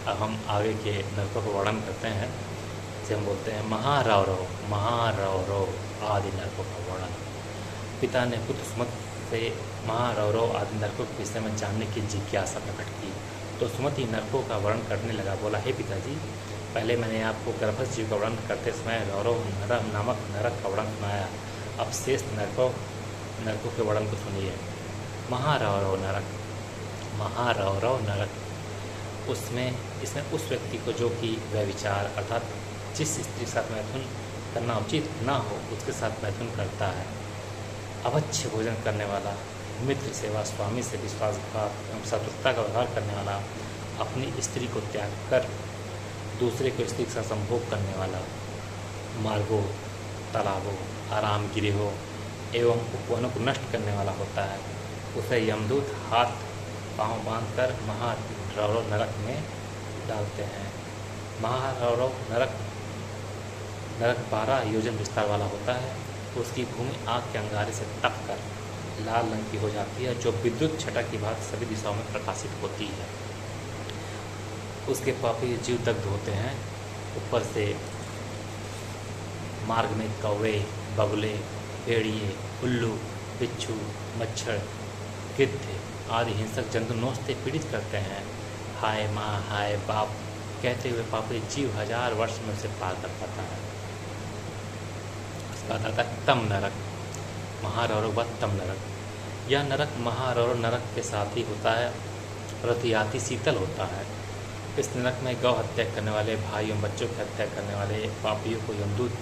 अब हम आगे के नरकों का वर्णन करते हैं। जैसे हम बोलते हैं महारौरव आदि नरकों का वर्णन। पिता ने पुत्र सुमत से महारौरव आदि नरकों के विषय में जानने की जिज्ञासा प्रकट की। तो सुमति नरकों का वर्णन करने लगा। बोला, हे पिताजी, पहले मैंने आपको गर्भस्थ जीव का वर्णन करते समय रौरव नामक नरक का वर्णन सुनाया। अब शेष नरकों के वर्णन को सुनिए। महारौरव नरक इसमें उस व्यक्ति को जो कि व्यभिचार अर्थात जिस स्त्री के साथ मैथुन करना उचित ना हो उसके साथ मैथुन करता है, अवश्य भोजन करने वाला, मित्र सेवा, स्वामी से विश्वासघात एवं शत्रुता का व्यवहार करने वाला, अपनी स्त्री को त्याग कर दूसरे को स्त्री के साथ संभोग करने वाला, मार्गों, तालाबों, आराम गृहों एवं उपवनों को नष्ट करने वाला होता है। उसे यमदूत हाथ पांव बांधकर महारौरव नरक में डालते हैं। महारौरव नरक 12 योजन विस्तार वाला होता है। उसकी भूमि आग के अंगारे से तप कर लाल रंग की हो जाती है, जो विद्युत छटा की बात सभी दिशाओं में प्रकाशित होती है। उसके पापी जीव दग्ध होते हैं। ऊपर से मार्ग में कौवे, बगुले, भेड़िए, उल्लू, बिच्छू, मच्छर, गिद्ध आदि हिंसक जंतु नोचते पीड़ित करते हैं। हाय माँ, हाय बाप कहते हुए पापी जीव 1000 वर्ष में उसे पार कर पाता है। उसका आता है तम नरक, महारौरव व तम नरक। यह नरक महारौरव नरक के साथ ही होता है, परंतु अति शीतल होता है। इस नरक में गौ हत्या करने वाले, भाई एवं बच्चों की हत्या करने वाले पापियों को यमदूत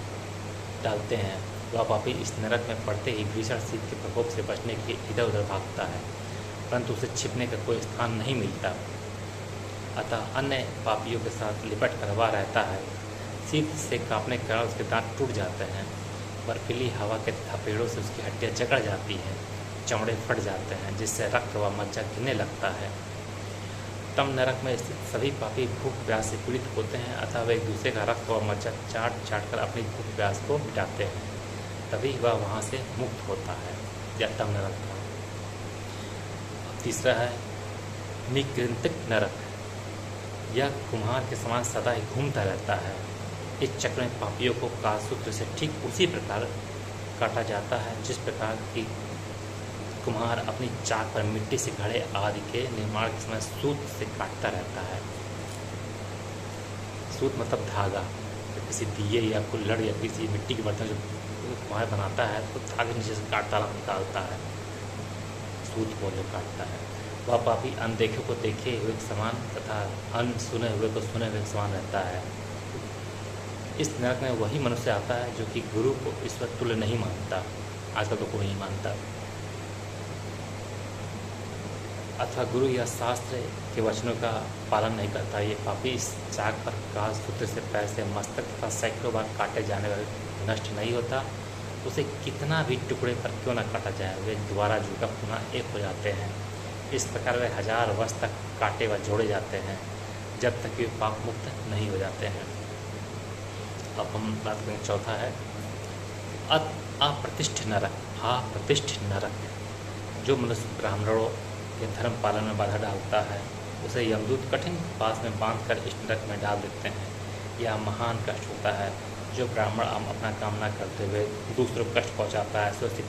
डालते हैं। वह पापी इस नरक में पड़ते ही भीषण शीत के प्रकोप से बचने के इधर उधर भागता है, परंतु उसे छिपने का कोई स्थान नहीं मिलता, अतः अन्य पापियों के साथ लिपट कर वह रहता है। शीत से कांपने के कारण उसके दांत टूट जाते हैं। बर्फीली हवा के थपेड़ों से उसकी हड्डियाँ जकड़ जाती हैं, चमड़े फट जाते हैं, जिससे रक्त व मज्जा गिरने लगता है। तम नरक में स्थित सभी पापी भूख प्यास से पीड़ित होते हैं, अतः वे एक दूसरे का रक्त और मज्जा चाट कर अपनी भूख प्यास को मिटाते हैं, तभी वह वहाँ से मुक्त होता है। यह तम नरक था। तीसरा है निकृंतक नरक। यह कुम्हार के समान सदा ही घूमता रहता है। इस चक्र में पापियों को कालसूत्र से ठीक उसी प्रकार काटा जाता है जिस प्रकार की कुम्हार अपनी चाक पर मिट्टी से घड़े आदि के निर्माण के समय सूत से काटता रहता है। सूत मतलब धागा। तो किसी दिए या कुल्हड़ या किसी मिट्टी के बर्तन जो कुम्हार बनाता है तो धागे नीचे से काटता निकालता है, सूत बोले काटता है। वह पापी अनदेखे को देखे हुए के समान तथा अनसुने हुए को सुने हुए के समान रहता है। इस नरक में वही मनुष्य आता है जो कि गुरु को ईश्वर तुल्य नहीं मानता, आजकल तो कोई नहीं मानता, अथवा गुरु या शास्त्र के वचनों का पालन नहीं करता। ये पापी इस चाक पर काल सूत्र से पैर से मस्तक तथा सैकड़ों बार काटे जाने पर नष्ट नहीं होता। उसे कितना भी टुकड़े पर क्यों न काटा जाए, वे दोबारा जुड़कर पुनः एक हो जाते हैं। इस प्रकार वे 1000 वर्ष तक काटे व जोड़े जाते हैं, जब तक वे पाप मुक्त नहीं हो जाते हैं। अब हम बात करेंगे, चौथा है अप्रतिष्ठ नरक। अप्रतिष्ठ नरक, जो मनुष्य ब्राह्मणों के धर्म पालन में बाधा डालता है, उसे यमदूत कठिन पास में बांधकर इस नरक में डाल देते हैं। यह महान कष्ट होता है। जो ब्राह्मण अपना काम न करते हुए दूसरों को कष्ट पहुंचाता है, सोचते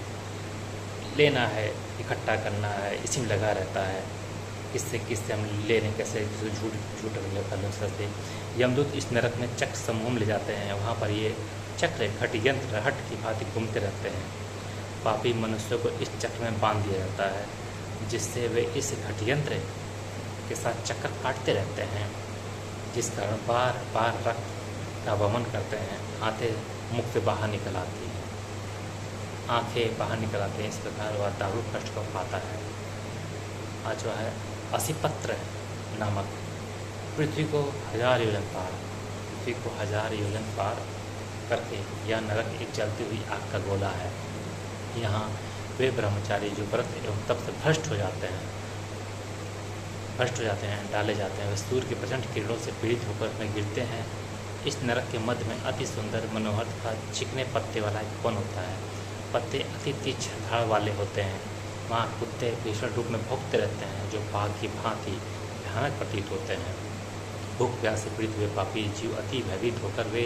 लेना है, इकट्ठा करना है, इसी में लगा रहता है, किससे हम ले लें, कैसे झूठ कर लें सकते। यमदूत इस नरक में चक्र समूह में ले जाते हैं। वहाँ पर ये चक्र घट यंत्र हट की भांति घूमते रहते हैं। पापी मनुष्यों को इस चक्र में बांध दिया जाता है, जिससे वे इस घट यंत्र के साथ चक्कर काटते रहते हैं, जिस कारण बार बार रक्त का वमन करते हैं। आंखें बाहर निकल आती हैं। इस प्रकार वह दारू कष्ट को पाता है। पाँचवा है असिपत्र नामक। पृथ्वी को 1000 योजन पार करके यह नरक एक जलती हुई आग का गोला है। यहाँ वे ब्रह्मचारी जो व्रत एवं तप से भ्रष्ट हो जाते हैं, डाले जाते हैं, वे सूर्य के प्रचंड किरणों से पीड़ित होकर उसमें गिरते हैं। इस नरक के मध्य में अति सुंदर मनोहर तथा चिकने पत्ते वाला एक वन होता है। पत्ते अति तीक्ष्ण धार वाले होते हैं। वहाँ कुत्ते भीषण रूप में भौंकते रहते हैं, जो बाघ की भांति भयानक प्रतीत होते हैं। भूख प्यास से पीड़ित हुए पापी जीव अति भयभीत होकर वे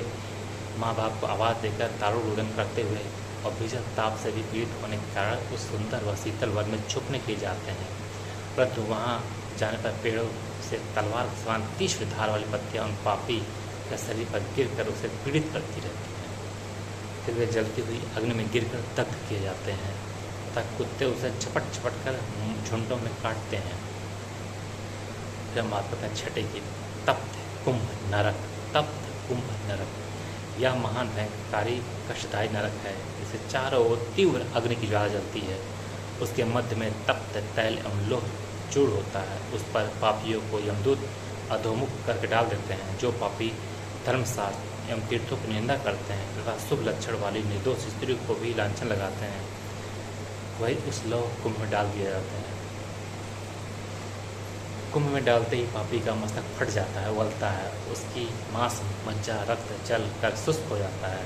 माँ बाप को आवाज़ देकर तारों करते हुए और भीषण ताप से भी पीड़ित होने के कारण उस सुंदर व शीतल वन में छुपने के लिए जाते हैं। परंतु वहाँ जाने पर पेड़ों से तलवार के समान तीक्ष्ण धार वाली पत्तियाँ उन पापी के शरीर पर गिर कर उसे पीड़ित करती रहती हैं। फिर वे जलती हुई अग्नि में गिरकर दग्ध किए जाते हैं तथा कुत्ते उसे झपट झपट कर झुंडों में काटते हैं। फिर हम बात करते हैं छठे की तप्त कुंभ नरक। तप्त कुंभ नरक यह महान भयंकारी कष्टदायी नरक है, जिसे चारों ओर तीव्र अग्नि की ज्वाला जलती है। उसके मध्य में तप्त तैल एवं लोह चूर्ण होता है। उस पर पापियों को यमदूत अधोमुख करके डाल देते हैं। जो पापी धर्मशास्त्र एवं तीर्थों की निंदा करते हैं तथा शुभ लक्षण वाली निर्दोष स्त्री को भी लांछन लगाते हैं, वही उस लोह कुंभ में डाल दिए जाते हैं। कुंभ में डालते ही पापी का मस्तक फट जाता है, उबलता है, उसकी मांस मज्जा रक्त जल कर शुष्क हो जाता है,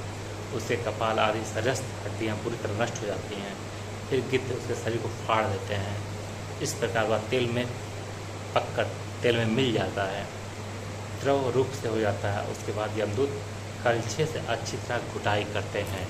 उसके कपाल आदि सरस्त हड्डियाँ पूरी तरह नष्ट हो जाती हैं। फिर गिद्ध उसके शरीर को फाड़ देते हैं। इस प्रकार वह तेल में पककर तेल में मिल जाता है, द्रव रूप से हो जाता है। उसके बाद यमदूत कलछे से अच्छी तरह घुटाई करते हैं।